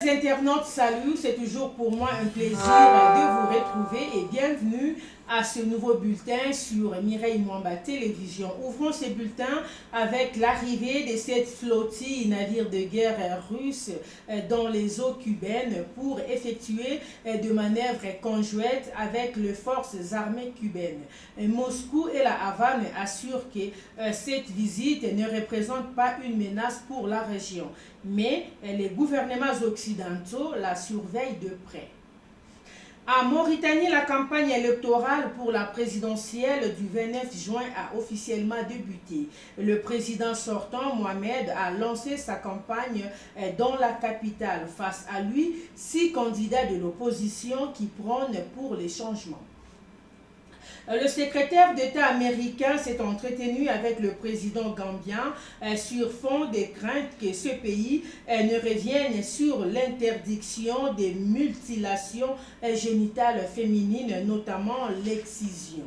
Internautes, salut, c'est toujours pour moi un plaisir de vous retrouver et bienvenue à ce nouveau bulletin sur Mireille Mwamba Télévision. Ouvrons ce bulletin avec l'arrivée de cette flottille navire de guerre russe dans les eaux cubaines pour effectuer des manœuvres conjointes avec les forces armées cubaines. Moscou et la Havane assurent que cette visite ne représente pas une menace pour la région, mais les gouvernements occidentaux la surveillent de près. En Mauritanie, la campagne électorale pour la présidentielle du 29 juin a officiellement débuté. Le président sortant, Mohamed, a lancé sa campagne dans la capitale. Face à lui, 6 candidats de l'opposition qui prônent pour les changements. Le secrétaire d'État américain s'est entretenu avec le président gambien sur fond des craintes que ce pays ne revienne sur l'interdiction des mutilations génitales féminines, notamment l'excision.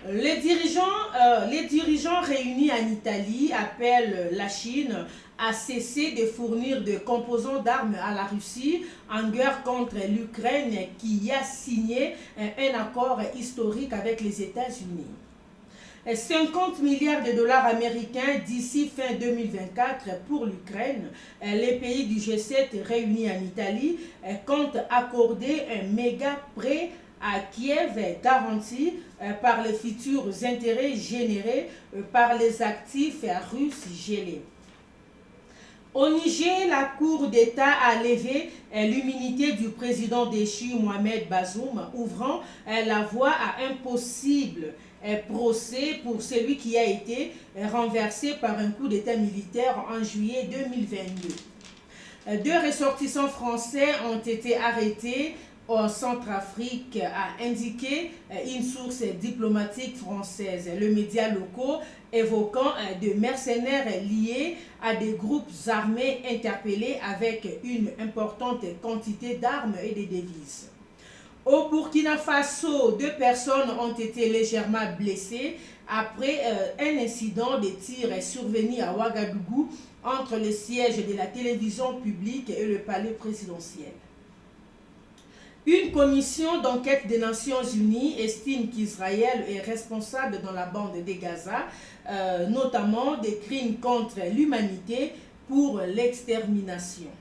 Les dirigeants réunis en Italie appellent la Chine à cesser de fournir des composants d'armes à la Russie en guerre contre l'Ukraine qui a signé un accord historique avec les États-Unis. 50 milliards de dollars américains d'ici fin 2024 pour l'Ukraine. Les pays du G7 réunis en Italie comptent accorder un méga prêt à Kiev garanti par les futurs intérêts générés par les actifs russes gelés. Au Niger, la Cour d'État a levé l'immunité du président déchu Mohamed Bazoum, ouvrant la voie à un possible procès pour celui qui a été renversé par un coup d'État militaire en juillet 2022. 2 ressortissants français ont été arrêtés en Centrafrique, a indiqué une source diplomatique française. Le média local évoquant de mercenaires liés à des groupes armés interpellés avec une importante quantité d'armes et de devises. Au Burkina Faso, 2 personnes ont été légèrement blessées après un incident de tir survenu à Ouagadougou entre le siège de la télévision publique et le palais présidentiel. Une commission d'enquête des Nations Unies estime qu'Israël est responsable dans la bande de Gaza, notamment des crimes contre l'humanité pour l'extermination.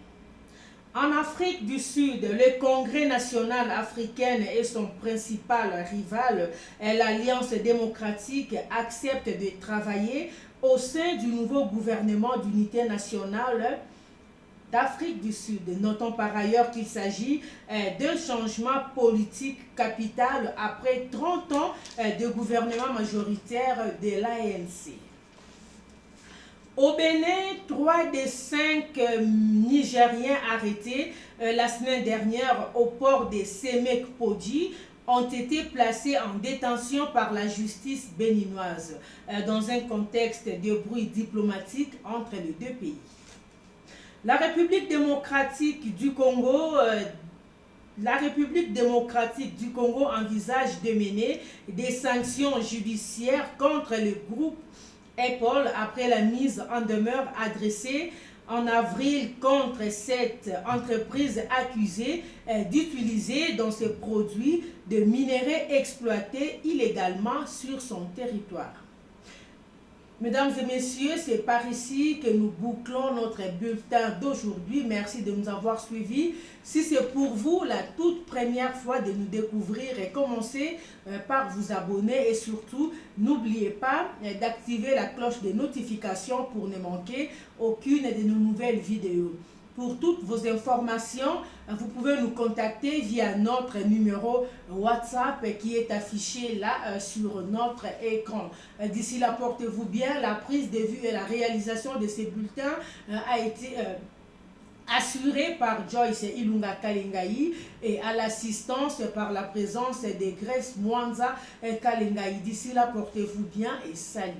En Afrique du Sud, le Congrès national africain et son principal rival, l'Alliance démocratique, acceptent de travailler au sein du nouveau gouvernement d'unité nationale d'Afrique du Sud. Notons par ailleurs qu'il s'agit d'un changement politique capital après 30 ans de gouvernement majoritaire de l'ANC. Au Bénin, 3 des 5 Nigériens arrêtés la semaine dernière au port de Semek-Podji ont été placés en détention par la justice béninoise dans un contexte de bruit diplomatique entre les 2 pays. La République démocratique du Congo envisage de mener des sanctions judiciaires contre le groupe Apple après la mise en demeure adressée en avril contre cette entreprise accusée d'utiliser dans ses produits des minerais exploités illégalement sur son territoire. Mesdames et messieurs, c'est par ici que nous bouclons notre bulletin d'aujourd'hui. Merci de nous avoir suivis. Si c'est pour vous la toute première fois de nous découvrir, commencez par vous abonner et surtout, n'oubliez pas d'activer la cloche de notification pour ne manquer aucune de nos nouvelles vidéos. Pour toutes vos informations, vous pouvez nous contacter via notre numéro WhatsApp qui est affiché là sur notre écran. D'ici là, portez-vous bien. La prise de vue et la réalisation de ces bulletins a été assurée par Joyce Ilunga Kalengai et à l'assistance par la présence de Grace Mwanza Kalengai. D'ici là, portez-vous bien et salut.